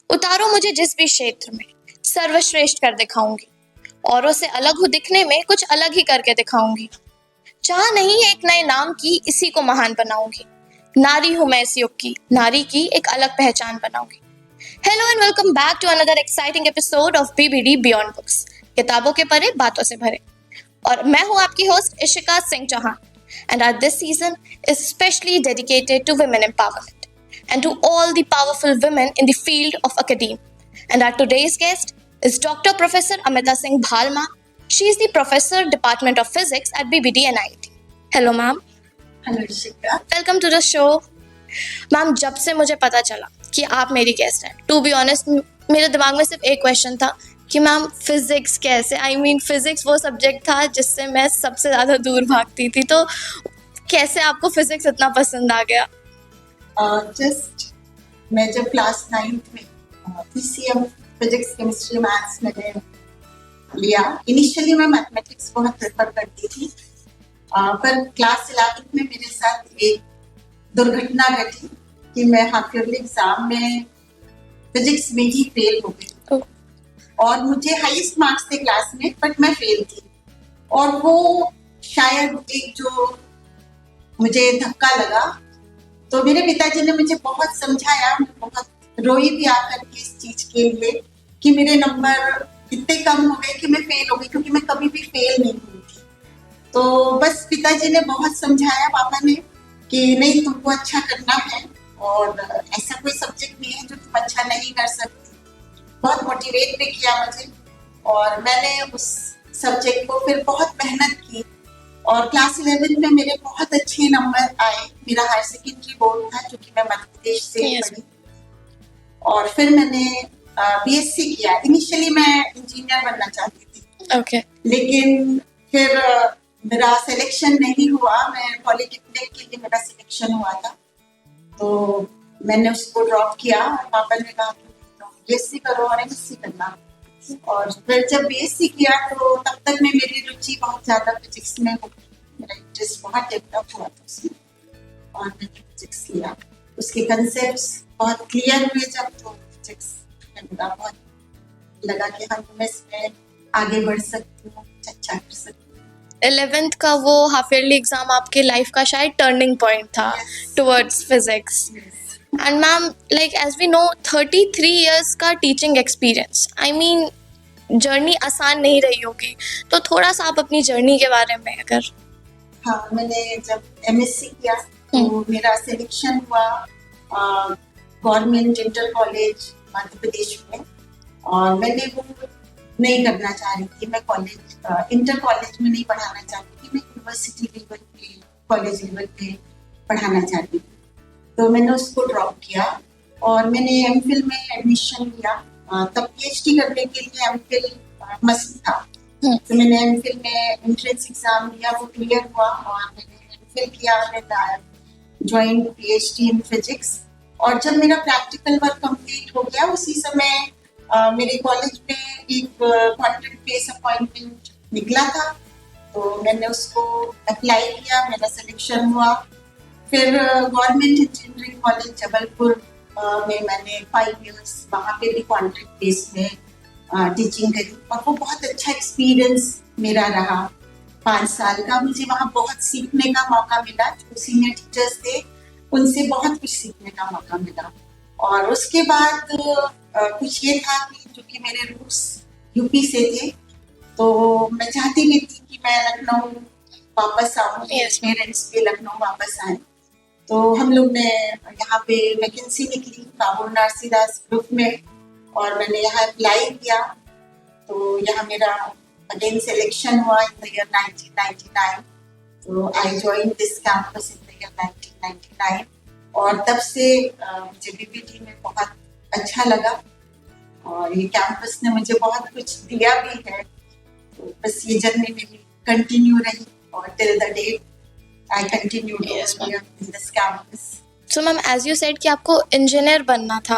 उतारो मुझे जिस भी क्षेत्र में, सर्वश्रेष्ठ कर दिखाऊंगी। औरों से अलग हूँ दिखने में, कुछ अलग ही करके दिखाऊंगी। चाह नहीं है एक नए नाम की, इसी को महान बनाऊंगी। नारी हूं मैं इस युग की, नारी की एक अलग पहचान बनाऊंगी। Hello and welcome back to another exciting episode of BBD beyond books, किताबों के परे बातों से भरे। और मैं हूं आपकी host Ishika Singh Chauhan, and our this season is specially dedicated to women empowerment and to all the powerful women in the field of academia. And our today's guest is Dr. Professor Amita Singh Bhalma. She is the Professor, Department of Physics at BBD NIT. Hello, ma'am. Hello शिका। Welcome to the show. Ma'am, जब से मुझे पता चला कि आप मेरी guest हैं, टू बी ऑनेस्ट मेरे दिमाग में सिर्फ एक क्वेश्चन था कि मैम फिजिक्स कैसे, फिजिक्स वो सब्जेक्ट था जिससे मैं सबसे ज़्यादा दूर भागती थी, तो कैसे आपको फिजिक्स इतना पसंद आ गया? जस्ट मैं जब क्लास 9th में पीसीएम फिजिक्स केमिस्ट्री मैथ्स मैंने लिया। इनिशियली मैं मैथमेटिक्स बहुत प्रेफर करती थी, पर क्लास 11th में मेरे साथ एक दुर्घटना घटी कि मैं हाफ ईयरली एग्जाम में फिजिक्स में ही फेल हो गई। और मुझे हाईएस्ट मार्क्स थे क्लास में, बट मैं फेल थी। और वो शायद एक जो मुझे धक्का लगा, तो मेरे पिताजी ने मुझे बहुत समझाया, मैं बहुत रोई भी आकर के इस चीज के लिए कि मेरे नंबर इतने कम हो गए कि मैं फेल हो गई, क्योंकि मैं कभी भी फेल नहीं हुई थी। तो बस पिताजी ने बहुत समझाया, पापा ने, कि नहीं तुमको अच्छा करना है और ऐसा कोई सब्जेक्ट नहीं है जो तुम अच्छा नहीं कर सकती। बहुत मोटिवेट भी किया मुझे और मैंने उस सब्जेक्ट को फिर बहुत मेहनत की और क्लास 11 में मेरे बहुत अच्छे नंबर आए। मेरा हायर सेकेंडरी बोर्ड था, जो कि मैं मध्य प्रदेश से पढ़ी। और फिर मैंने बीएससी किया। इनिशियली मैं इंजीनियर बनना चाहती थी, लेकिन फिर मेरा सिलेक्शन नहीं हुआ। मैं पॉलिटेक्निक के लिए मेरा सिलेक्शन हुआ था, तो मैंने उसको ड्रॉप किया। पापा ने कहा बीएससी करो और एमएससी करना। और फिर जब बीएससी किया तो तब तक में मेरी रुचि बहुत ज्यादा फिजिक्स में हो गई, मेरा इंटरेस्ट बहुत डेवलप हुआ था उसमें और मैंने फिजिक्स लिया। उसके कंसेप्ट्स बहुत क्लियर हुए जब, तो फिजिक्स में मुझे बहुत लगा कि हाँ मैं इसमें आगे बढ़ सकती हूँ, अच्छा कर सकती हूँ। 11th का वो हाफ ईयरली एग्जाम आपके लाइफ का शायद टर्निंग पॉइंट था towards physics. And ma'am, like as we know, 33 years का टीचिंग एक्सपीरियंस, जर्नी आसान नहीं रही होगी, तो थोड़ा सा आप अपनी जर्नी के बारे में अगर। हाँ, मैंने जब एमएससी किया तो मेरा सिलेक्शन हुआ government inter college Madhya Pradesh में, और मैंने वो नहीं करना चाह रही थी। मैं कॉलेज इंटर कॉलेज में नहीं पढ़ाना चाहती थी, मैं यूनिवर्सिटी लेवल पे, कॉलेज लेवल पे पढ़ाना चाहती थी। तो मैंने उसको ड्रॉप किया और मैंने एमफिल में एडमिशन लिया। तब पीएचडी करने के लिए एमफिल मस्ट था, तो मैंने एमफिल में एंट्रेंस एग्जाम दिया, वो क्लियर हुआ और मैंने एमफिल किया। मैंने ज्वाइन पीएचडी इन फिजिक्स। और जब मेरा प्रैक्टिकल वर्क कंप्लीट हो गया, उसी समय मेरे कॉलेज में एक कॉन्ट्रैक्ट बेस अपॉइंटमेंट निकला था, तो मैंने उसको अप्लाई किया, मेरा सिलेक्शन हुआ। फिर गवर्नमेंट इंजीनियरिंग कॉलेज जबलपुर में मैंने 5 इयर्स वहाँ पे भी कॉन्ट्रैक्ट बेस में टीचिंग करी, और वो बहुत अच्छा एक्सपीरियंस मेरा रहा। 5 साल का मुझे वहाँ बहुत सीखने का मौका मिला। जो सीनियर टीचर्स थे उनसे बहुत कुछ सीखने का मौका मिला। और उसके बाद कुछ ये था कि चूंकि मेरे रूट्स यूपी से थे, तो मैं चाहती भी थी कि मैं लखनऊ वापस आऊँ, पेरेंट्स भी लखनऊ वापस आए। तो हम लोग ने यहाँ पे वैकेंसी निकली काबुल नारसीदास ग्रुप में, और मैंने यहाँ अप्लाई किया। तो यहाँ मेरा अगेन सिलेक्शन हुआ इन द ईयर 1999। तो I join this campus in the year 1999, और तब से मुझे बीबीडी में बहुत अच्छा लगा और ये कैंपस ने मुझे बहुत कुछ दिया भी है। तो बस ये जर्नी मेरी कंटिन्यू रही और till the date I continued in this campus. So ma'am, as you said कि आपको इंजीनियर बनना था,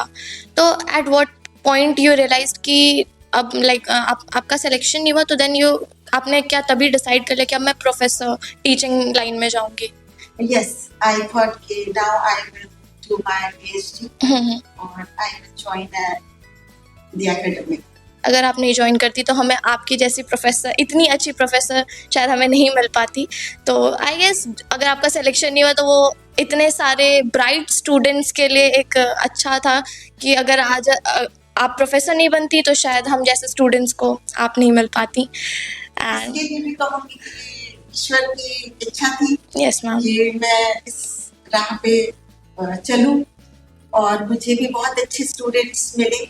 तो at what point you realized कि अब आपका सिलेक्शन नहीं हुआ, तो then आपने क्या तभी डिसाइड कर लिया कि अब मैं प्रोफेसर टीचिंग लाइन में जाऊंगी? Yes, I thought कि now I will do my PhD और I will join a the academic. अगर आप नहीं ज्वाइन करती तो हमें आपकी जैसी प्रोफेसर, इतनी अच्छी प्रोफेसर शायद हमें नहीं मिल पाती। तो आई गेस अगर आपका सिलेक्शन नहीं हुआ तो वो इतने सारे ब्राइट स्टूडेंट्स के लिए एक अच्छा था कि अगर आज आप प्रोफेसर नहीं बनती तो शायद हम जैसे स्टूडेंट्स को आप नहीं मिल पाती। एंड इसके लिए भी कहूँगी कि ईश्वर की इच्छा थी यस मैम, कि मैं इस राह पे चलूं, और मुझे भी बहुत अच्छे स्टूडेंट्स मिले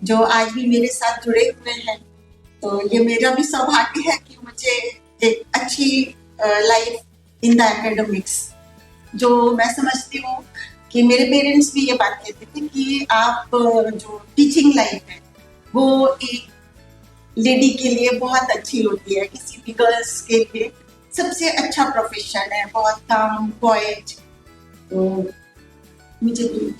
जो आज भी मेरे साथ जुड़े हुए हैं। तो ये मेरा भी सौभाग्य है कि मुझे एक अच्छी लाइफ इन द एकेडमिक्स, जो मैं समझती हूँ कि मेरे पेरेंट्स भी ये बात कहते थे कि आप जो टीचिंग लाइफ है वो एक लेडी के लिए बहुत अच्छी होती है, किसी भी गर्ल्स के लिए सबसे अच्छा प्रोफेशन है, बहुत काम क्वाइट। तो मुझे भी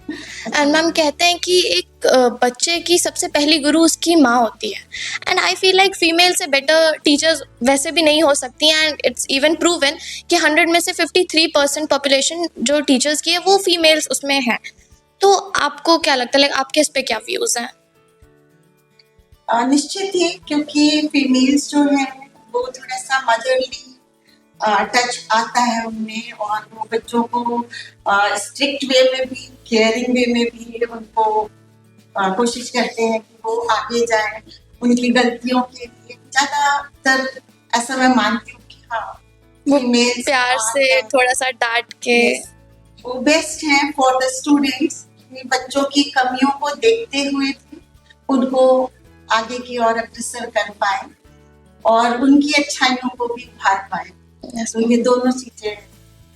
एंड मैम कहते हैं कि एक बच्चे की सबसे पहली गुरु उसकी माँ होती है। And I feel like female से बेटर टीचर्स वैसे भी नहीं हो सकती हैं। एंड इट्स इवन प्रूवन कि 100 में से 53% पॉपुलेशन जो टीचर्स की है वो फीमेल्स उसमें है। तो आपको क्या लगता है, लाइक आपके इस पे क्या व्यूज़ हैं? निश्चित ही, क्योंकि फीमेल्स जो है वो थोड़ा सा मदरली टच आता है उनमें, और वो बच्चों को स्ट्रिक्ट वे में भी, केयरिंग वे में भी उनको कोशिश करते हैं कि वो आगे जाए उनकी गलतियों के लिए। ज्यादातर ऐसा मैं मानती हूँ कि हाँ, वो फीमेल्स प्यार से थोड़ा सा डांट के वो बेस्ट हैं फॉर द स्टूडेंट्स, बच्चों की कमियों को देखते हुए भी उनको आगे की ओर अग्रसर कर पाए और उनकी अच्छाइयों को भी उभार पाए। yes, तो ये दोनों चीजें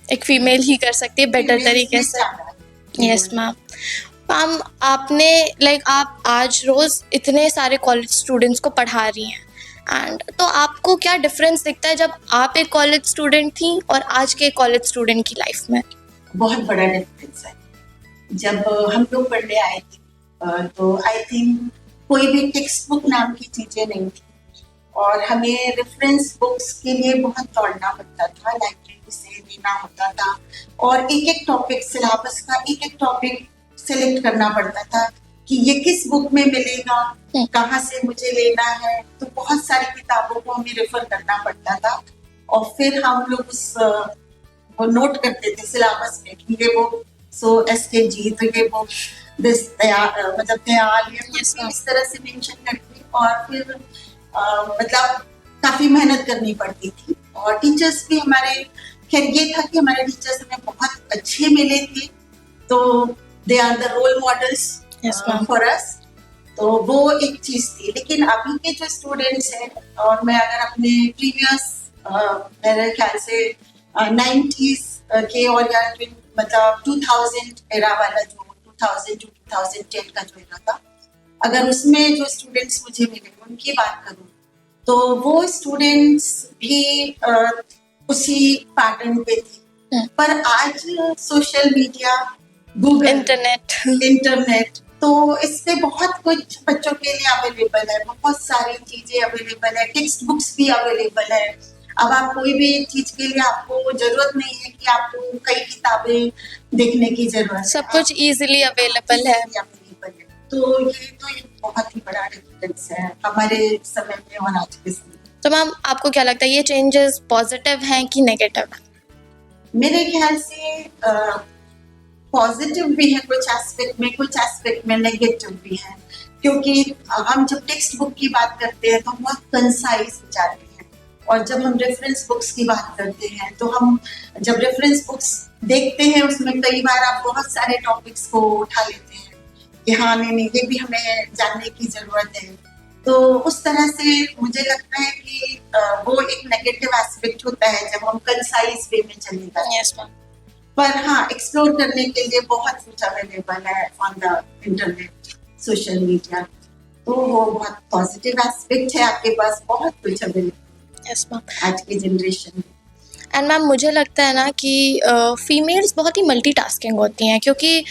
एक फीमेल ही कर सकती है बेटर females तरीके में से। ज्यादा है। Yes ma'am. मैम आपने लाइक आप आज रोज इतने सारे कॉलेज स्टूडेंट्स को पढ़ा रही हैं, एंड तो आपको क्या डिफरेंस दिखता है जब आप एक कॉलेज स्टूडेंट थी और आज के कॉलेज स्टूडेंट की लाइफ में? बहुत बड़ा डिफरेंस है। जब हम लोग पढ़ने आए थे तो आई थिंक कोई भी टेक्स्ट बुक नाम की चीजें नहीं थी, और हमें रेफरेंस बुक्स के लिए बहुत दौड़ना पड़ता था, लाइब्रेरी से लेना होता था, और एक एक टॉपिक, सिलेबस का एक एक टॉपिक सिलेक्ट करना पड़ता था कि ये किस बुक में मिलेगा, कहाँ से मुझे लेना है। तो बहुत सारी किताबों को हमें रेफर करना पड़ता था, और फिर हम लोग उस वो नोट करते थे सिलेबस में कि ये बुक सो SKG, तो ये बुक दिस मतलब दयाल, इस तरह से मेंशन करके, और फिर मतलब काफी मेहनत करनी पड़ती थी। और टीचर्स भी हमारे, खैर ये था कि हमारे टीचर्स हमें बहुत अच्छे मिले थे, तो they are the role models for us. तो वो एक चीज थी। लेकिन अभी के जो स्टूडेंट्स हैं, और मैं अगर अपने प्रीवियस मेरे ख्याल से 90s के और या मतलब 2000 एरा वाला, जो 2000 to 2010 का जो एरा था, अगर उसमें जो स्टूडेंट्स मुझे मिले उनकी बात करूं तो वो स्टूडेंट्स भी उसी पैटर्न पे थे। पर आज सोशल मीडिया, गूगल, इंटरनेट, तो इससे बहुत कुछ बच्चों के लिए अवेलेबल है, बहुत सारी चीजें अवेलेबल है, टेक्स्ट बुक्स भी अवेलेबल है। अब आप कोई भी चीज के लिए आपको जरूरत नहीं है कि आपको कई किताबें देखने की जरूरत है, सब कुछ इजीली अवेलेबल है। तो ये तो एक बहुत ही बड़ा डिफरेंस है हमारे समय में और आज के समय में। तो मैम आपको क्या लगता है ये चेंजेस पॉजिटिव हैं कि नेगेटिव हैं? मेरे ख्याल से पॉजिटिव भी है कुछ एस्पेक्ट में नेगेटिव भी है, क्योंकि हम जब टेक्स्ट बुक की बात करते हैं तो बहुत कंसाइज जाते हैं, और जब हम रेफरेंस बुक्स की बात करते हैं तो हम जब रेफरेंस बुक्स देखते हैं उसमें कई बार आप बहुत सारे टॉपिक्स को उठा लेते हैं कि हाँ नहीं ये भी हमें जानने की जरूरत है। तो उस तरह से मुझे लगता है कि वो एक नेगेटिव एस्पेक्ट होता है जब हम कंसाइज वे में चले जाते हैं। Yes ma'am. पर हाँ, एक्सप्लोर करने के लिए बहुत कुछ अवेलेबल है on the internet, social media, तो वो बहुत पॉजिटिव एस्पेक्ट है, आपके पास बहुत कुछ अवेलेबल। Yes ma'am. आज की जनरेशन में एंड मैम मुझे लगता है ना कि फीमेल्स बहुत ही मल्टीटास्किंग होती हैं, क्योंकि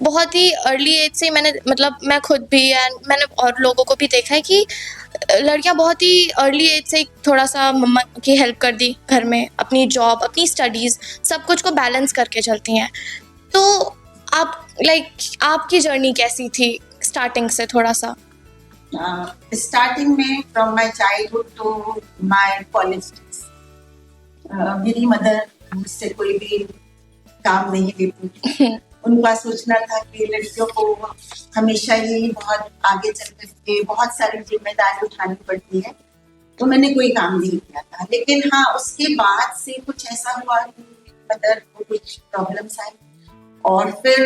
बहुत ही अर्ली एज से मैंने, मतलब मैं खुद भी एंड मैंने और लोगों को भी देखा है कि लड़कियां बहुत ही अर्ली एज से थोड़ा सा मम्मा की हेल्प कर दी घर में, अपनी जॉब, अपनी स्टडीज़, सब कुछ को बैलेंस करके चलती हैं। तो आप लाइक आपकी जर्नी कैसी थी स्टार्टिंग से थोड़ा सा। स्टार्टिंग में from my childhood to my college days, मेरी मदर मुझसे कोई भी काम नहीं लेती थी। उनका सोचना था कि लड़कियों को हमेशा ही बहुत आगे चल करके बहुत सारी जिम्मेदारी उठानी पड़ती है, तो मैंने कोई काम नहीं किया था। लेकिन हाँ, उसके बाद से कुछ ऐसा हुआ कि मदर को कुछ प्रॉब्लम्स आई और फिर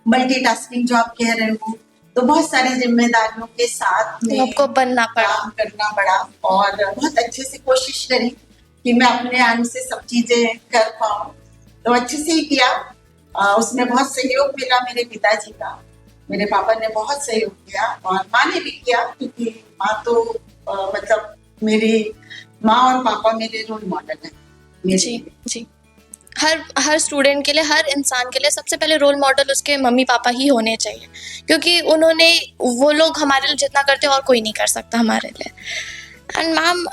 मल्टीटास्किंग जो आप कह रहे हो, तो बहुत सारी जिम्मेदारियों के साथ में आपको बनना पड़ा। काम करना पड़ा और बहुत अच्छे से कोशिश करी कि मैं अपने एंड से सब चीजें कर पाऊँ, तो अच्छे से ही किया। उसमें बहुत सहयोग मिला मेरे पिताजी का, मेरे पापा ने बहुत सहयोग किया और माँ ने भी किया, क्योंकि माँ तो मतलब मेरी माँ और पापा मेरे रोल मॉडल है। जी जी, हर स्टूडेंट के लिए, हर इंसान के लिए सबसे पहले रोल मॉडल उसके मम्मी पापा ही होने चाहिए, क्योंकि वो लोग हमारे लिए जितना करते हैं और कोई नहीं कर सकता हमारे लिए। And ma'am,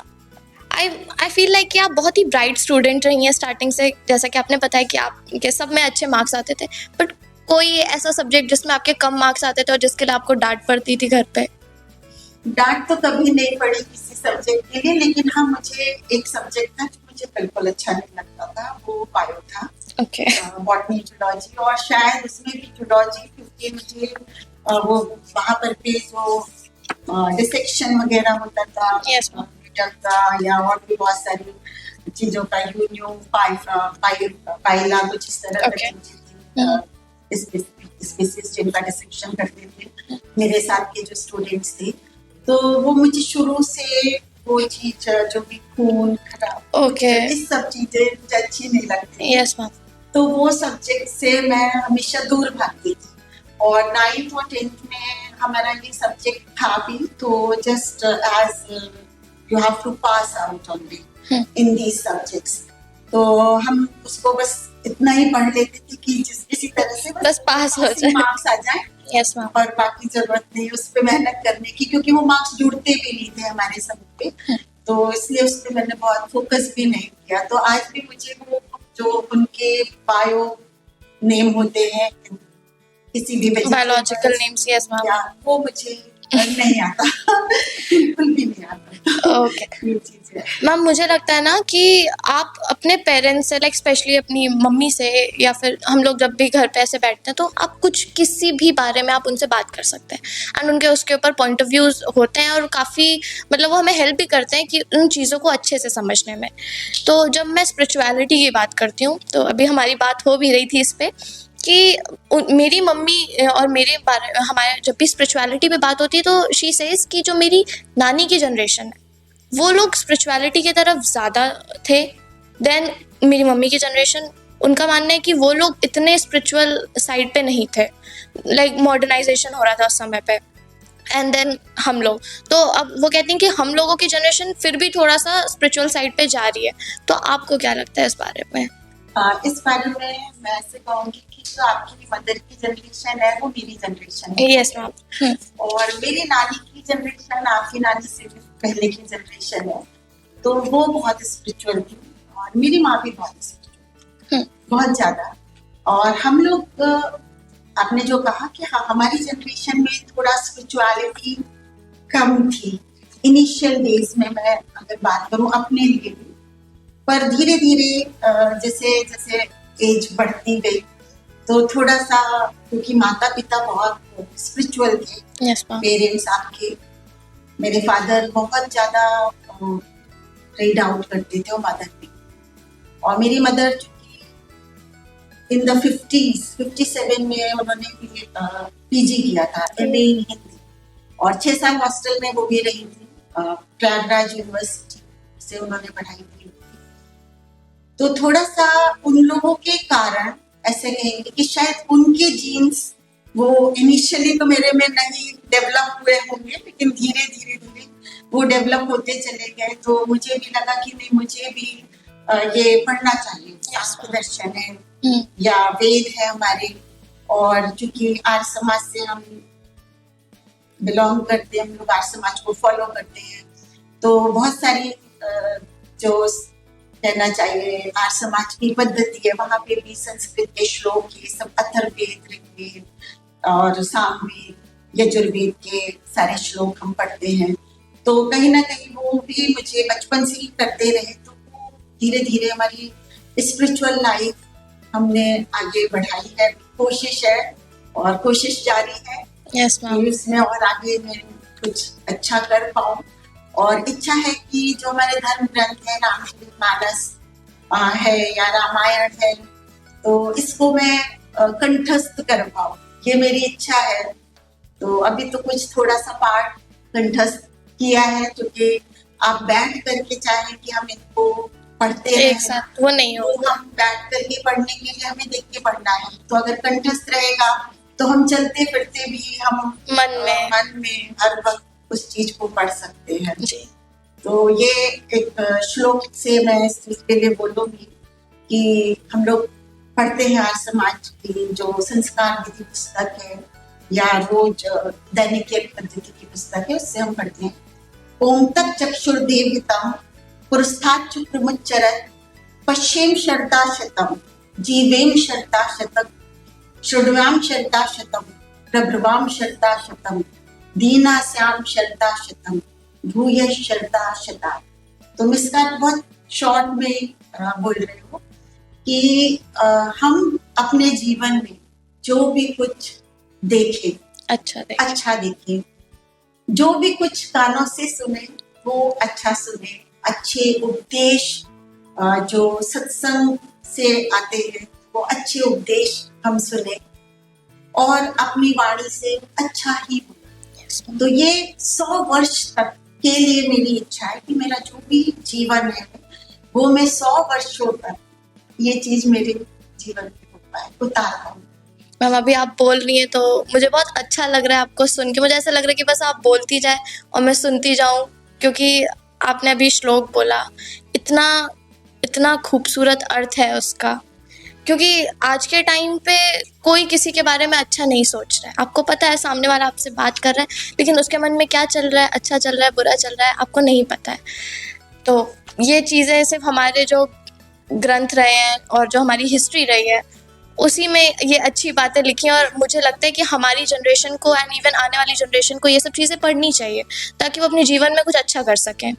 I feel like कि आप बहुत ही ब्राइट स्टूडेंट रही हैं स्टार्टिंग से, जैसा कि आपने बताया कि आपके सब में अच्छे मार्क्स आते थे, बट कोई ऐसा सब्जेक्ट जिसमें आपके कम मार्क्स आते थे और जिसके लिए आपको डांट पड़ती थी घर पे? डांट तो कभी नहीं पड़ी किसी सब्जेक्ट के लिए, लेकिन हाँ, मुझे एक सब्जेक्ट था जो मुझे बिल्कुल अच्छा नहीं लगता था, वो बायो था। ओके। बॉटनी जूलॉजी, और शायद उसमें भी जूलॉजी, क्योंकि मुझे वो वहाँ पर भी जो डिसेक्शन वगैरह होता था, Yes, ma'am. का या और भी बहुत सारी चीजों का यूनियन पाइला कुछ इस तरह Okay. की स्पीसीज जिनका डिसेक्शन करते थे मेरे साथ के जो स्टूडेंट्स थे, तो वो मुझे शुरू से वो चीज जो भी खून खराब Okay. इस सब चीजें मुझे अच्छी नहीं लगती। Yes ma'am. तो वो सब्जेक्ट से मैं हमेशा दूर भागती थी, और 9th और 10th में हमारा ये सब्जेक्ट था भी, तो just as you have to pass out only in these subjects, तो हम उसको बस इतना ही पढ़ लेते थे कि किसी तरह से बस पास हो जाए। मार्क्स आ जाए, यस मैम। और बाकी जरूरत नहीं उस पर मेहनत करने की, क्योंकि वो मार्क्स जुड़ते भी नहीं थे हमारे सब पे, तो इसलिए उस पर मैंने बहुत फोकस भी नहीं किया। तो आज भी मुझे वो जो उनके बायो नेम होते हैं किसी भी बायोलॉजिकल नेम्स, यस मैम। वो मुझे नहीं आता, बिल्कुल भी नहीं आता। ओके ये चीज़ है। मैम, मुझे लगता है ना कि आप अपने पेरेंट्स से, लाइक स्पेशली अपनी मम्मी से, या फिर हम लोग जब भी घर पे ऐसे बैठते हैं, तो आप कुछ किसी भी बारे में आप उनसे बात कर सकते हैं, एंड उनके उसके ऊपर पॉइंट ऑफ व्यूज़ होते हैं, और काफ़ी मतलब वो हमें हेल्प भी करते हैं कि उन चीज़ों को अच्छे से समझने में। तो जब मैं स्पिरिचुअलिटी की बात करती हूँ, तो अभी हमारी बात हो भी रही थी इस पर कि मेरी मम्मी और मेरे बारे हमारे जब भी स्पिरिचुअलिटी पे बात होती है, तो शी सेज कि जो मेरी नानी की जनरेशन है, वो लोग स्पिरिचुअलिटी की तरफ ज़्यादा थे देन मेरी मम्मी की जनरेशन। उनका मानना है कि वो लोग इतने स्पिरिचुअल साइड पे नहीं थे, लाइक मॉडर्नाइजेशन हो रहा था उस समय पे, एंड देन हम लोग, तो अब वो कहती हैं कि हम लोगों की जनरेशन फिर भी थोड़ा सा स्पिरिचुअल साइड पे जा रही है। तो आपको क्या लगता है इस बारे में? इस बारे में मैं ऐसे कहूँगी कि जो आपकी मदर की जनरेशन है वो मेरी जनरेशन है। Yes ma'am. और मेरी नानी की जनरेशन आपकी नानी से भी पहले की जनरेशन है, तो वो बहुत स्पिरिचुअल थी, और मेरी माँ भी बहुत स्पिरिचुअल, बहुत ज्यादा। और हम लोग आपने जो कहा कि हाँ, हमारी जनरेशन में थोड़ा स्पिरिचुअलिटी कम थी इनिशियल डेज में, मैं अगर बात करूँ अपने लिए भी, पर धीरे धीरे जैसे जैसे एज बढ़ती गई, तो थोड़ा सा, क्योंकि माता पिता बहुत स्पिरिचुअल थे, यस मैम। पेरेंट्स आपके, मेरे फादर बहुत ज्यादा रीड आउट करते थे, और मदर भी, और मेरी मदर चूंकि इन द 57 में उन्होंने पीजी किया था, एमए इन हिंदी, और 6 साल हॉस्टल में वो भी रही थी, प्रयागराज यूनिवर्सिटी से उन्होंने पढ़ाई की। तो थोड़ा सा उन लोगों के कारण ऐसे कहेंगे कि शायद उनके जीन्स वो इनिशियली तो मेरे में नहीं डेवलप हुए होंगे, लेकिन धीरे धीरे धीरे वो डेवलप होते चले गए। तो मुझे भी लगा कि नहीं, मुझे भी ये पढ़ना चाहिए, शास्त्र दर्शन है या वेद है हमारे, और चूंकि आर्य समाज से हम बिलोंग करते हैं, हम लोग आर्य समाज को फॉलो करते हैं, तो बहुत सारी जो कहना चाहिए आर्य समाज की पद्धति है, वहाँ पे भी संस्कृत के श्लोक, ये सब अथर्ववेद, ऋग्वेद और सामवेद, यजुर्वेद के सारे श्लोक हम पढ़ते हैं, तो कहीं ना कहीं वो भी मुझे बचपन से ही करते रहे, तो वो धीरे धीरे हमारी स्पिरिचुअल लाइफ हमने आगे बढ़ाई है। कोशिश है और कोशिश जारी है यस मैम। कि इसमें और आगे मैं कुछ अच्छा कर पाऊं, और इच्छा है कि जो हमारे धर्म ग्रंथ है, रामचरितमानस है या रामायण है, तो इसको मैं कंठस्थ कर पाऊं, ये मेरी इच्छा है। तो अभी तो कुछ थोड़ा सा पाठ कंठस्थ किया है, क्योंकि आप बैठ करके चाहें कि हम इनको पढ़ते एक रहें, साथ वो नहीं तो होगा। हम बैठ करके पढ़ने के लिए हमें देख के पढ़ना है। तो अगर कंठस्थ रहेगा तो हम चलते फिरते भी हम मन में हर वक्त उस चीज को पढ़ सकते हैं जी। तो ये एक श्लोक से मैं इस चीज के लिए बोलूंगी कि हम लोग पढ़ते हैं आज समाज की जो संस्कार विधि पुस्तक है या रोज दैनिक पद्धति की पुस्तक है, उससे हम पढ़ते हैं। ओम तक चक्षुर्देवितम पुरस्तात् प्रमुच्चरत् पश्येम शरदा शतम जीवेम शरदा शतम श्रुण्वाम शरदा शतम प्रभ्रवाम शरदा शतम दीनास्याम शरदा शतम भूय शरदा शता। तो मैं इसका बहुत शॉर्ट में बोल रही हूँ कि हम अपने जीवन में जो भी कुछ देखें अच्छा देखें, जो भी कुछ कानों से सुने वो अच्छा सुने, अच्छे उपदेश जो सत्संग से आते हैं वो अच्छे उपदेश हम सुने और अपनी वाणी से अच्छा ही बोले। तो ये 100 वर्ष तक के लिए मेरी इच्छा है कि मेरा जो भी जीवन है वो मैं 100 वर्षों तक ये चीज मेरे जीवन में उतार पाऊँ। मैम अभी आप बोल रही हैं तो मुझे बहुत अच्छा लग रहा है आपको सुन के। मुझे ऐसा लग रहा है कि बस आप बोलती जाए और मैं सुनती जाऊं, क्योंकि आपने अभी श्लोक बोला, इतना इतना खूबसूरत अर्थ है उसका। क्योंकि आज के टाइम पे कोई किसी के बारे में अच्छा नहीं सोच रहा है। आपको पता है सामने वाला आपसे बात कर रहा है, लेकिन उसके मन में क्या चल रहा है, अच्छा चल रहा है, बुरा चल रहा है, आपको नहीं पता है। तो ये चीज़ें सिर्फ हमारे जो ग्रंथ रहे हैं और जो हमारी हिस्ट्री रही है उसी में ये अच्छी बातें लिखी हैं, और मुझे लगता है कि हमारी जनरेशन को एंड इवन आने वाली जनरेशन को ये सब चीज़ें पढ़नी चाहिए ताकि वो अपने जीवन में कुछ अच्छा कर सकें।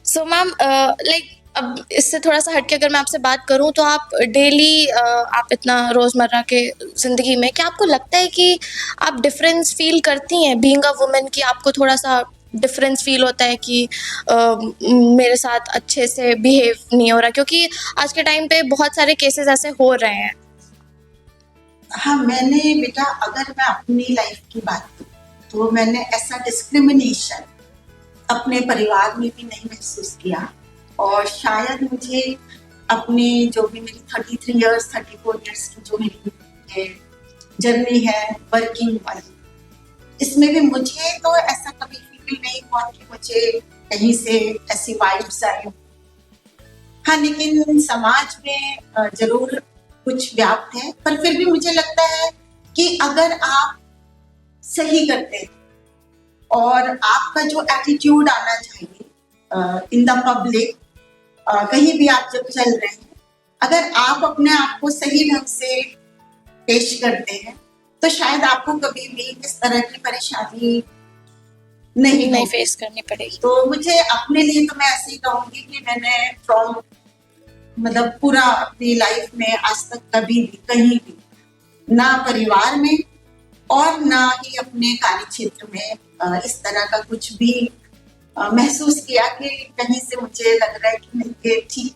सो मैम लाइक अब इससे थोड़ा सा हटके अगर मैं आपसे बात करूं तो आप डेली आप इतना रोज़मर्रा के ज़िंदगी में क्या आपको लगता है कि आप डिफरेंस फील करती हैं बीइंग अ वुमेन, कि आपको थोड़ा सा डिफरेंस फील होता है कि मेरे साथ अच्छे से बिहेव नहीं हो रहा? क्योंकि आज के टाइम पे बहुत सारे केसेस ऐसे हो रहे हैं। हाँ, मैंने बेटा अगर मैं अपनी लाइफ की बात करूं तो मैंने ऐसा डिस्क्रिमिनेशन अपने परिवार में भी नहीं महसूस किया, और शायद मुझे अपने जो भी मेरी 33 इयर्स 34 इयर्स की जो मेरी जर्नी है वर्किंग वाली, इसमें भी मुझे तो ऐसा कभी फील नहीं हुआ कि मुझे कहीं से ऐसी वाइब्स आई। हाँ, लेकिन समाज में जरूर कुछ व्याप्त है, पर फिर भी मुझे लगता है कि अगर आप सही करते हैं और आपका जो एटीट्यूड आना चाहिए इन द पब्लिक, कहीं भी आप जब चल रहे हैं, अगर आप अपने आप को सही ढंग से पेश करते हैं तो शायद आपको कभी भी इस तरह की परेशानी नहीं फेस करनी पड़ेगी। तो मुझे अपने लिए तो मैं ऐसे ही कहूंगी कि मैंने फ्रॉम मतलब पूरा अपनी लाइफ में आज तक कभी भी कहीं भी ना परिवार में और ना ही अपने कार्य क्षेत्र में इस तरह का कुछ भी महसूस किया कि कहीं से मुझे लग रहा है कि नहीं ये ठीक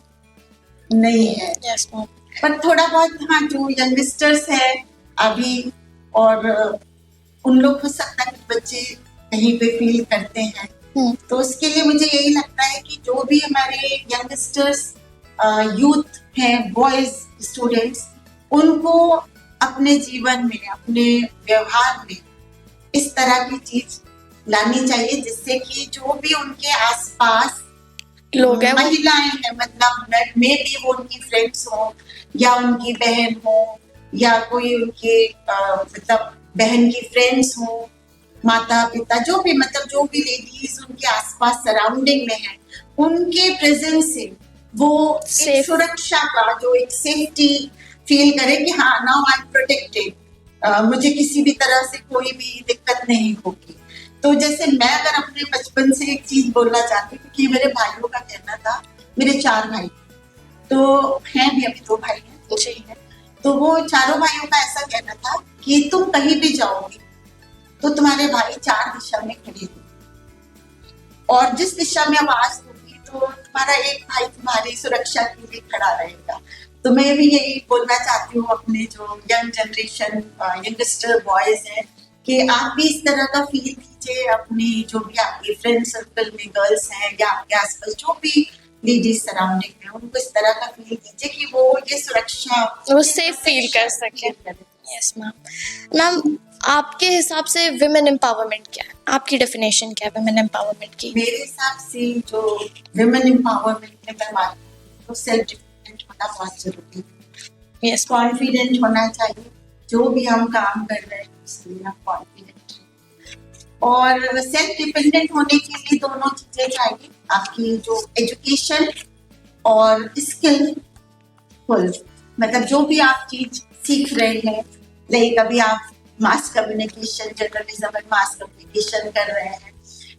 नहीं है। yes, पर थोड़ा बहुत हाँ, जो यंगस्टर्स है अभी और उन लोग हो सकता है कि बच्चे कहीं पे फील करते हैं, तो उसके लिए मुझे यही लगता है कि जो भी हमारे यंगस्टर्स यूथ हैं, बॉयज स्टूडेंट्स, उनको अपने जीवन में अपने व्यवहार में इस तरह की चीज लानी चाहिए जिससे कि जो भी उनके आसपास लोग हैं, महिलाएं हैं, मतलब मे भी वो उनकी फ्रेंड्स हो या उनकी बहन हो या कोई उनके मतलब बहन की फ्रेंड्स हो, माता पिता जो भी मतलब जो भी लेडीज उनके आसपास सराउंडिंग में है, उनके प्रेजेंस से वो एक सुरक्षा का जो एक सेफ्टी फील करे कि हाँ नाउ आई एम प्रोटेक्टेड, मुझे किसी भी तरह से कोई भी दिक्कत नहीं होगी। तो जैसे मैं अगर अपने बचपन से एक चीज बोलना चाहती हूँ कि मेरे भाइयों का कहना था, मेरे 4 भाई तो हैं भी, अभी 2 भाई हैं, 2 ही हैं। तो वो चारों भाइयों का ऐसा कहना था कि तुम कहीं भी जाओगी तो तुम्हारे भाई 4 दिशा में खड़े होंगे, और जिस दिशा में आवाज होगी तो तुम्हारा एक भाई तुम्हारी सुरक्षा के लिए खड़ा रहेगा। तो मैं भी यही बोलना चाहती हूँ अपने जो यंग जनरेशन, यंगस्टर बॉयज हैं, कि आप भी इस तरह का फील कीजिए अपनी जो भी आपके फ्रेंड सर्कल में गर्ल्स हैं या आपके आसपास जो भी लेडीज सराउंडिंग है, उनको इस तरह का फील कीजिए कि वो ये सुरक्षा, वो सेफ फील कर सके। Yes ma'am. मैम, आपके हिसाब से विमेन एम्पावरमेंट क्या है? आपकी डेफिनेशन क्या है विमेन एम्पावरमेंट की? मेरे हिसाब से जो विमेन एम्पावरमेंट में मैं मानती हूँ तो सेल्फ डिपेंडेंट होना बहुत जरूरी है। यस, कॉन्फिडेंट होना चाहिए, जो भी हम काम कर रहे हैं उसमें हम कॉन्फिडेंट हैं। और सेल्फ डिपेंडेंट होने के लिए दोनों चीजें चाहिए, आपकी जो एजुकेशन और स्किलफुल, मतलब जो भी आप चीज सीख रहे हैं, लाइक अभी आप मास कम्युनिकेशन, जर्नलिज्म में मास कम्युनिकेशन कर रहे हैं,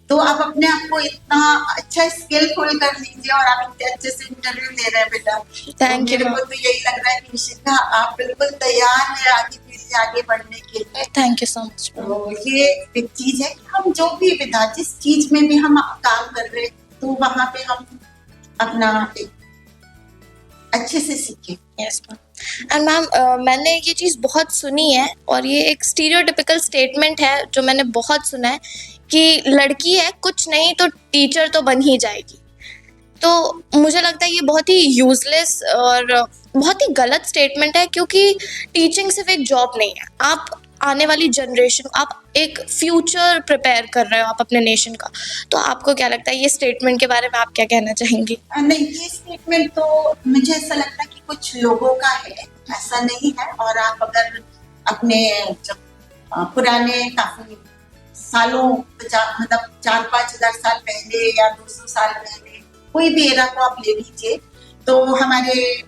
तो आप अपने आप को इतना अच्छा स्किलफुल कर लीजिए, और आप इतने अच्छे से इंटरव्यू दे रहे हैं बेटा। Thank you, मेरे को तो यही लग रहा है कि शिखा आप बिल्कुल तैयार है आगे के लिए, आगे बढ़ने के लिए। Thank you so much. तो ये एक चीज है कि हम जो भी विधा, जिस चीज में भी हम काम कर रहे हैं, तो वहां पे हम अपना एक अच्छे से सीखें। Yes ma'am. एंड मैम, मैंने ये चीज़ बहुत सुनी है, और ये एक स्टीरियोटिपिकल स्टेटमेंट है जो मैंने बहुत सुना है कि लड़की है कुछ नहीं तो टीचर तो बन ही जाएगी। तो मुझे लगता है ये बहुत ही यूजलेस और बहुत ही गलत स्टेटमेंट है, क्योंकि टीचिंग सिर्फ एक जॉब नहीं है। आप आने वाली जनरेशन, आप एक फ्यूचर प्रिपेयर कर रहे हो आप अपने नेशन का। तो आपको क्या लगता है ये स्टेटमेंट के बारे में आप क्या कहना चाहेंगी? नहीं, ये स्टेटमेंट तो मुझे ऐसा लगता है कि कुछ लोगों का है, ऐसा नहीं है। और आप अगर अपने जब पुराने काफी सालों, मतलब 4-5 हजार साल पहले या 200 साल पहले कोई भी एरा को आप ले लीजिए, तो हमारे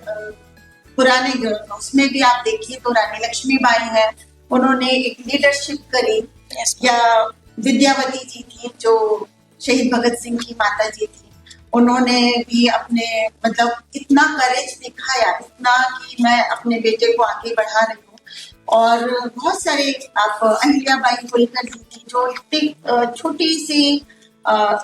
पुराने उसमें भी आप देखिए तो रानी लक्ष्मीबाई है, उन्होंने एक लीडरशिप करी। Yes, या विद्यावती जी थी जो शहीद भगत सिंह की माता जी थी, उन्होंने भी अपने मतलब इतना करेज दिखाया, इतना कि मैं अपने बेटे को आगे बढ़ा रही हूँ। और बहुत सारे आप अहिल्याबाई होलकर जी थी जो इतनी छोटी सी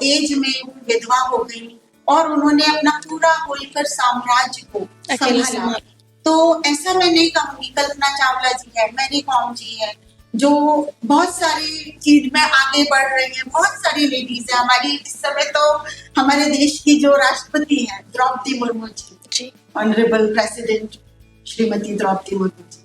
एज में विधवा हो गई, और उन्होंने अपना पूरा होलकर साम्राज्य को अकेले संभाला। तो ऐसा मैं नहीं कहूंगी, कल्पना चावला जी है, मैरी कॉम जी है, जो बहुत सारी चीज में आगे बढ़ रही है। बहुत सारी लेडीज है हमारी इस समय, तो हमारे देश की जो राष्ट्रपति है द्रौपदी मुर्मू जी, ऑनरेबल प्रेसिडेंट श्रीमती द्रौपदी मुर्मू जी,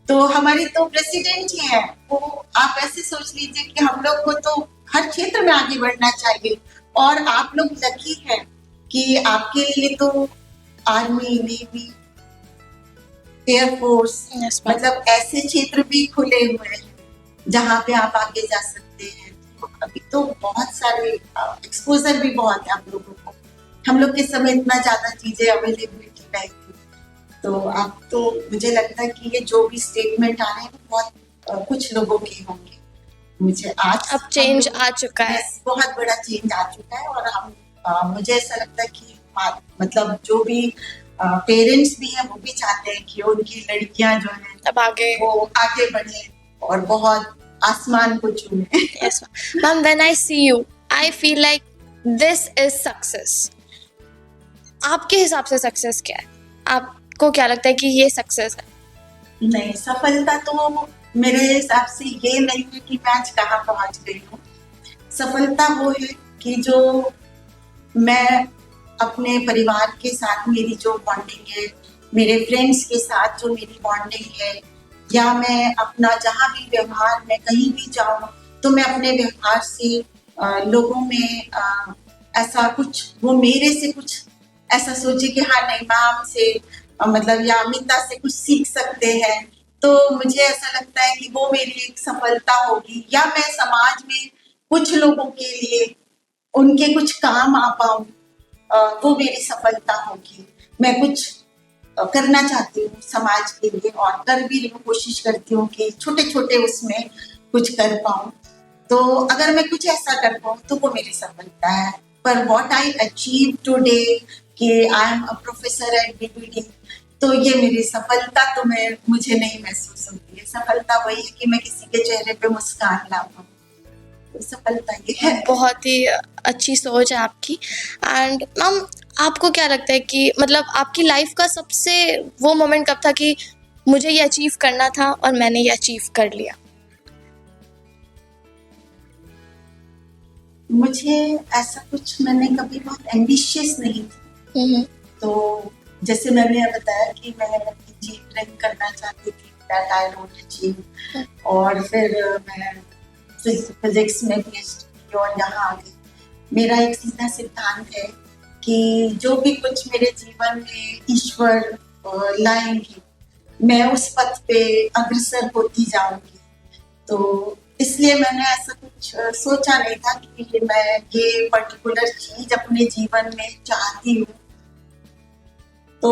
तो हमारी तो प्रेसिडेंट ही है वो। आप ऐसे सोच लीजिए कि हम लोग को तो हर क्षेत्र में आगे बढ़ना चाहिए। और आप लोग लकी हैं कि आपके लिए तो आर्मी, नेवी, एयरफोर्स, मतलब ऐसे क्षेत्र भी खुले हुए हैं जहाँ पे आप आगे जा सकते हैं। तो अभी तो बहुत सारे एक्सपोजर भी बहुत है आप लोगों को। हम लोग के समय इतना ज्यादा चीजें अवेलेबिलिटी नहीं थी। तो आप तो मुझे लगता है कि ये जो भी स्टेटमेंट आ रहे हैं बहुत कुछ लोगों के होंगे। मुझे आज अब चेंज आ चुका है, बहुत बड़ा चेंज आ चुका है। और हम मुझे ऐसा लगता है कि मतलब जो भी पेरेंट्स भी हैं वो भी चाहते हैं कि उनकी लड़कियां जो हैं अब आगे वो आगे बढ़े और बहुत आसमान को छूए। Yes ma'am, when I see you I feel like this is success. आपके हिसाब से सक्सेस क्या है? आपको क्या लगता है कि ये सक्सेस है? नहीं, सफलता तो मेरे हिसाब से ये नहीं है कि मैं आज कहाँ पहुंच गई हूँ। सफलता वो है कि जो मैं अपने परिवार के साथ मेरी जो बॉन्डिंग है, मेरे फ्रेंड्स के साथ जो मेरी बॉन्डिंग है, या मैं अपना जहाँ भी व्यवहार, मैं कहीं भी जाऊँ तो मैं अपने व्यवहार से लोगों में ऐसा कुछ, वो मेरे से कुछ ऐसा सोचे कि हाँ नहीं, मैम से मतलब या अमिता से कुछ सीख सकते हैं। तो मुझे ऐसा लगता है कि वो मेरी एक सफलता होगी। या मैं समाज में कुछ लोगों के लिए उनके कुछ काम आ पाऊं, वो मेरी सफलता होगी। मैं कुछ करना चाहती हूँ समाज के लिए, और कर भी रही हूँ, कोशिश करती हूँ कि छोटे छोटे उसमें कुछ कर पाऊँ। तो अगर मैं कुछ ऐसा कर पाऊँ तो वो मेरी सफलता है। पर व्हाट आई अचीव टुडे कि आई am a professor at BBD, तो ये मेरी सफलता तो मुझे नहीं महसूस होती है। सफलता वही है कि मैं किसी के चेहरे पे मुस्कान ला पाऊँ, तो सफलता ये है। बहुत ही अच्छी सोच है आपकी। एंड मैम, आपको क्या लगता है कि मतलब आपकी लाइफ का सबसे वो मोमेंट कब था कि मुझे ये अचीव करना था और मैंने ये अचीव कर लिया? मुझे ऐसा कुछ, मैंने कभी बहुत एम्बिशियस नहीं थी। तो जैसे मैंने बताया कि मैं इंजीनियरिंग करना चाहती थी, दैट आई डोंट अचीव, और फिर मैं फिजिक्स में पीएचडी की और यहाँ आ गई। मेरा एक सीधा सिद्धांत है कि जो भी कुछ मेरे जीवन में ईश्वर लाएंगे, मैं उस पथ पे अग्रसर होती जाऊंगी। तो इसलिए मैंने ऐसा कुछ सोचा नहीं था कि मैं ये पर्टिकुलर चीज अपने जीवन में चाहती हूँ। तो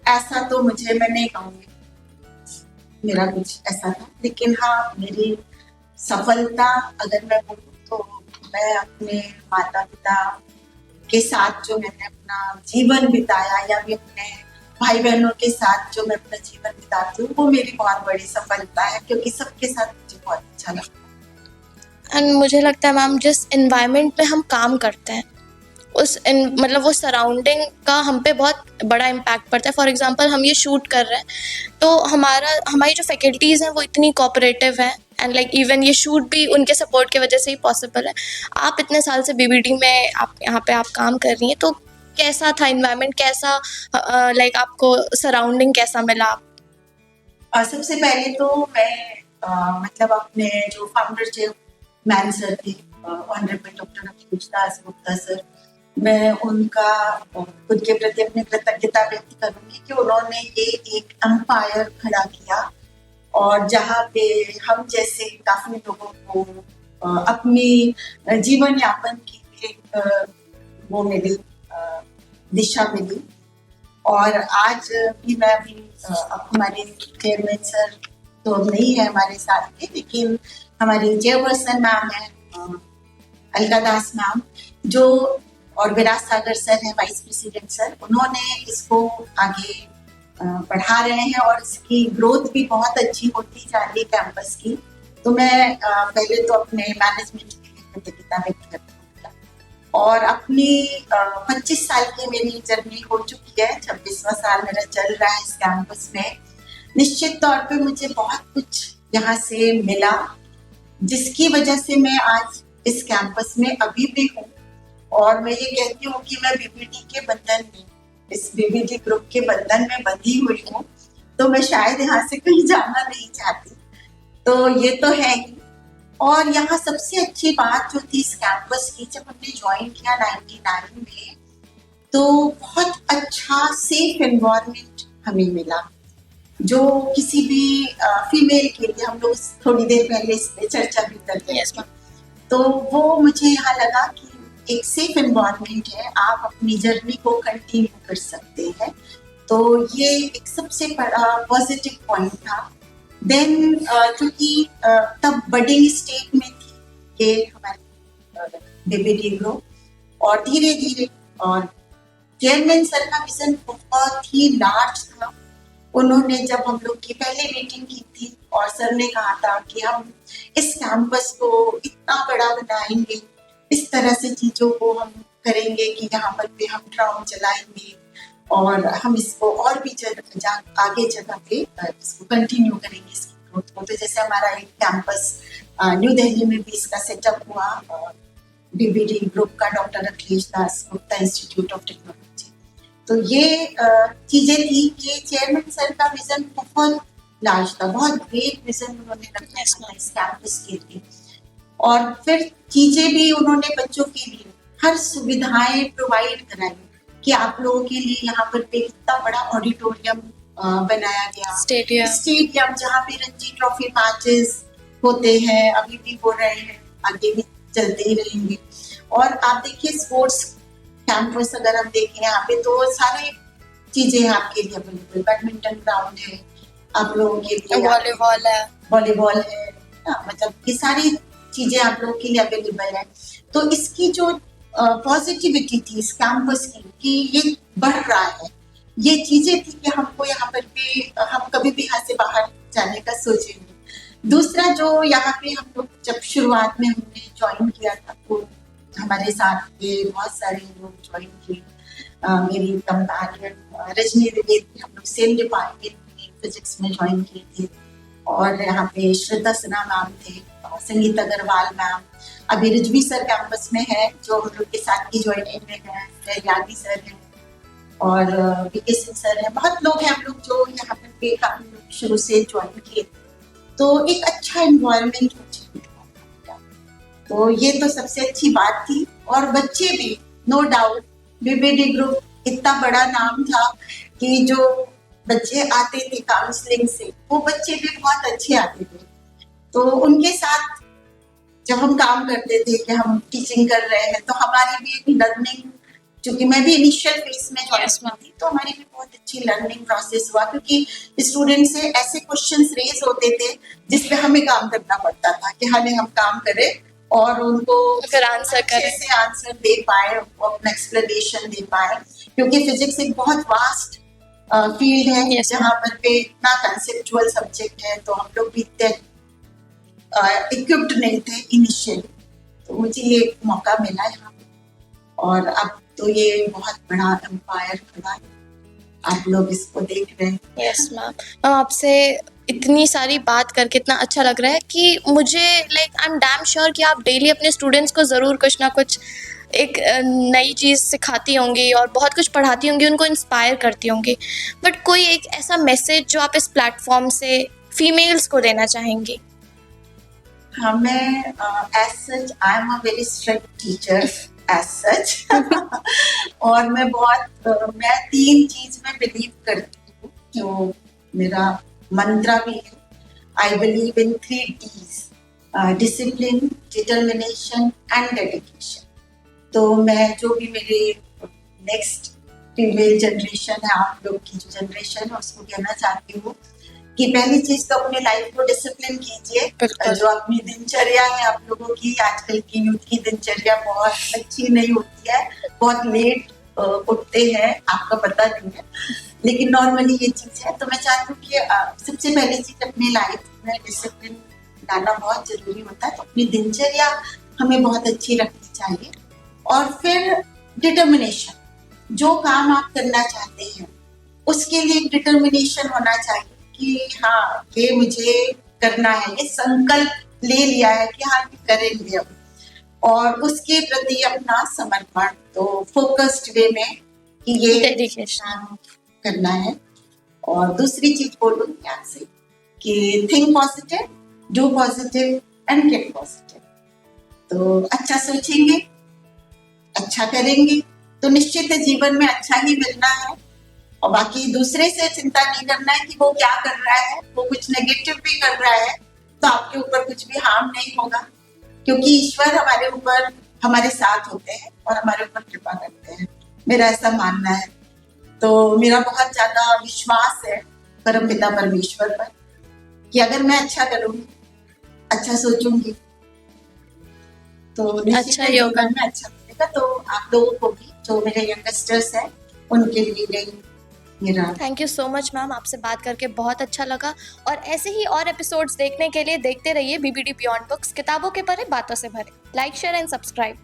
ऐसा तो मैं नहीं कहूँगी मेरा कुछ ऐसा था। लेकिन हाँ, मेरी सफलता अगर मैं बोलूँ तो मैं अपने माता पिता के साथ जो मैंने अपना जीवन बिताया, या भी अपने भाई बहनों के साथ जो मैं अपना जीवन बिताती हूँ, वो मेरी बहुत बड़ी सफलता है, क्योंकि सबके साथ मुझे बहुत अच्छा लगता है। एंड मुझे लगता है मैम, जिस इन्वायरमेंट में हम काम करते हैं मतलब वो सराउंडिंग का हम पे बहुत बड़ा इम्पैक्ट पड़ता है। फॉर एग्जांपल, हम ये शूट कर रहे हैं तो हमारी जो फैकल्टीज़ हैं वो इतनी कोऑपरेटिव हैं, एंड लाइक इवन ये शूट भी उनके सपोर्ट की वजह से ही पॉसिबल है। आप इतने साल से बीबीडी में आप यहाँ पे आप काम कर रही हैं, तो कैसा था इन्वायरमेंट, कैसा लाइक आपको सराउंडिंग कैसा मिला? सबसे पहले तो मैं मतलब अपने जो फाउंडर चेयरमैन सर थे, honourable doctor Akhilesh Das Gupta sir, मैं उनका खुद के प्रति अपनी कृतज्ञता व्यक्त करूंगी कि उन्होंने ये एक एम्पायर खड़ा किया, और जहाँ पे हम जैसे काफी लोगों को अपनी जीवन यापन की एक वो मिली, दिशा मिली। और आज भी मैं भी अब हमारे चेयरमैन सर तो अब नहीं है हमारे साथ में, लेकिन हमारी चेयरपर्सन मैम है अलका दास मैम, जो, और विराज सागर सर है वाइस प्रेसिडेंट सर, उन्होंने इसको आगे बढ़ा रहे हैं, और इसकी ग्रोथ भी बहुत अच्छी होती जा रही है कैंपस की। तो मैं पहले तो अपने मैनेजमेंट के लिए कृतज्ञता व्यक्त करती हूँ। और अपनी 25 साल की मेरी जर्नी हो चुकी है, 26वां साल मेरा चल रहा है इस कैंपस में। निश्चित तौर पे मुझे बहुत कुछ यहाँ से मिला, जिसकी वजह से मैं आज इस कैंपस में अभी भी हूँ। और मैं ये कहती हूँ कि मैं बीबीडी के बंधन में, इस बीबीडी ग्रुप के बंधन में बंधी हुई हूँ, तो मैं शायद यहाँ से कहीं जाना नहीं चाहती। तो ये तो है ही। और यहाँ सबसे अच्छी बात जो थी इस कैंपस की, जब हमने ज्वाइन किया 99 में, तो बहुत अच्छा सेफ एनवायरनमेंट हमें मिला, जो किसी भी फीमेल के लिए, हम लोग थोड़ी देर पहले इस पे चर्चा भी कर रहे थे। तो वो मुझे यहाँ लगा कि एक सेफ एनवायरनमेंट है, आप अपनी जर्नी को कंटिन्यू कर सकते हैं। तो ये एक सबसे बड़ा पॉजिटिव पॉइंट था। देन क्योंकि तब बडिंग स्टेट में थी कि हमारी बीबीडी ग्रुप, और धीरे धीरे, और चेयरमैन सर का विजन बहुत ही लार्ज था। उन्होंने जब हम लोग की पहले मीटिंग की थी, और सर ने कहा था कि हम इस कैंपस को इतना बड़ा बनाएंगे, इस तरह से चीजों को हम करेंगे कि यहाँ पर भी हम ड्राउन चलाएंगे, और हम इसको और भी आगे जगह पे इसको कंटिन्यू करेंगे, इसकी ग्रोथ को। तो जैसे हमारा एक कैंपस न्यू दिल्ली में भी इसका सेटअप हुआ, बीबीडी ग्रुप का, doctor Akhilesh Das Gupta institute of technology. तो ये चीजें थी कि चेयरमैन सर का विजन बहुत लार्ज था, बहुत ग्रेट विजन उन्होंने रखा था इस कैंपस के लिए। और फिर चीजें भी उन्होंने बच्चों के लिए हर सुविधाएं प्रोवाइड कराई, कि आप लोगों के लिए यहाँ पर पे इतना बड़ा ऑडिटोरियम बनाया गया, स्टेडियम जहाँ पे रणजी ट्रॉफी मैचेस होते हैं, अभी भी हो रहे हैं, आगे भी चलते ही रहेंगे। और आप देखिए स्पोर्ट्स कैंपस अगर हम देखें यहाँ पे, तो सारे चीजें आपके लिए अवेलेबल, बैडमिंटन ग्राउंड है आप लोगों के लिए, वॉलीबॉल है। वॉलीबॉल है ना, मतलब ये सारी चीजें आप लोगों के लिए अवेलेबल है। तो इसकी जो पॉजिटिविटी थी इस कैंपस की कि ये बढ़ रहा है, ये चीजें थी कि हमको यहाँ पर भी हम कभी भी यहाँ से बाहर जाने का सोचे नहीं। दूसरा जो यहाँ पे हम लोग जब शुरुआत में हमने ज्वाइन किया था तो हमारे साथ के बहुत सारे लोग ज्वाइन किए, मेरी कंपेनियन रजनी द्विवेदी, हम लोग सेम डिपार्टमेंट में फिजिक्स में ज्वाइन किए थे, और यहाँ पे श्रद्धा सिन्हा मैम थे, संगीत अग्रवाल मैम, अभी रिजवी सर कैंपस में है जो हम लोग के साथ की ज्वाइनिंग में है, यानी सर है और वीके सिंह सर है, बहुत लोग हैं हम लोग जो यहाँ पे हम लोग शुरू से ज्वाइन किए। तो एक अच्छा एनवायरनमेंट मुझे मिला, तो ये तो सबसे अच्छी बात थी। और बच्चे भी नो डाउट, बीबीडी ग्रुप इतना बड़ा नाम था कि जो बच्चे आते थे काउंसलिंग से वो बच्चे भी बहुत अच्छे आते थे। तो उनके साथ जब हम काम करते थे कि हम टीचिंग कर रहे हैं तो हमारी भी एक लर्निंग, क्योंकि मैं भी इनिशियल फेज में ज्वाइन थी तो हमारी भी बहुत अच्छी लर्निंग प्रोसेस हुआ, क्योंकि स्टूडेंट से ऐसे क्वेश्चंस रेज होते थे जिस पे हमें काम करना पड़ता था कि हमें हम काम करें और उनको फिर आंसर करें, से आंसर दे पाए, अपना एक्सप्लेनेशन दे पाए, क्योंकि फिजिक्स एक बहुत वास्ट फील्ड है जहाँ पर पे इतना कंसेप्चुअल सब्जेक्ट है, तो हम लोग भी इतने इक्विप्ड नहीं थे इनिशियली। तो मुझे ये मौका मिला यहाँ पे और अब तो ये बहुत बड़ा एम्पायर खड़ा है, आप लोग इसको देख रहे हैं। यस मैम, मैम आपसे इतनी सारी बात करके इतना अच्छा लग रहा है कि मुझे like I am damn sure कि आप डेली अपने स्टूडेंट्स को ज़रूर कुछ ना कुछ एक नई चीज़ सिखाती होंगी और बहुत कुछ पढ़ाती होंगी, उनको इंस्पायर करती होंगी। बट कोई एक ऐसा मैसेज जो आप इस प्लेटफॉर्म से फीमेल्स को देना चाहेंगी? हाँ, मैं as such I am a very strict teacher as such और मैं बहुत मैं 3 चीज में बिलीव करती हूँ जो मेरा मंत्रा भी है। I believe in 3 Ds, discipline, determination and dedication. तो मैं जो भी मेरे नेक्स्ट फीमेल जनरेशन है, आप लोग की जो जनरेशन है, उसको कहना चाहती हूँ कि पहली चीज तो अपने लाइफ को डिसिप्लिन कीजिए। जो अपनी दिनचर्या है आप लोगों की, आजकल की यूथ की दिनचर्या बहुत अच्छी नहीं होती है, बहुत लेट उठते हैं, आपका पता नहीं है, लेकिन नॉर्मली ये चीज है। तो मैं चाहती हूँ कि सबसे पहली चीज अपनी लाइफ में डिसिप्लिन लाना बहुत जरूरी होता है, तो अपनी दिनचर्या हमें बहुत अच्छी रखनी चाहिए। और फिर डिटर्मिनेशन, जो काम आप करना चाहते हैं उसके लिए एक डिटर्मिनेशन होना चाहिए कि हाँ ये मुझे करना है, ये संकल्प ले लिया है कि हाँ ये करेंगे अब, और उसके प्रति अपना समर्पण, तो फोकस्ड वे में कि ये डेडिकेशन करना है। और दूसरी चीज बोलूंगी आपसे कि think positive, do positive and gate positive. तो अच्छा सोचेंगे, अच्छा करेंगे तो निश्चित है जीवन में अच्छा ही मिलना है। और बाकी दूसरे से चिंता नहीं करना है कि वो क्या कर रहा है, वो कुछ नेगेटिव भी कर रहा है तो आपके ऊपर कुछ भी हार्म नहीं होगा, क्योंकि ईश्वर हमारे ऊपर हमारे साथ होते हैं और हमारे ऊपर कृपा करते हैं, मेरा ऐसा मानना है। तो मेरा बहुत ज्यादा विश्वास है परमपिता परमेश्वर पर कि अगर मैं अच्छा करूंगी, अच्छा सोचूंगी तो अच्छा ही होगा, में अच्छा मिलेगा। तो आप लोगों को भी, जो मेरे यंगस्टर्स हैं, उनके लिए मेरा thank you so much ma'am. आपसे बात करके बहुत अच्छा लगा और ऐसे ही और एपिसोड्स देखने के लिए देखते रहिए बीबीडी बियॉन्ड बुक्स, किताबों के परे बातों से भरे। Like, share and subscribe.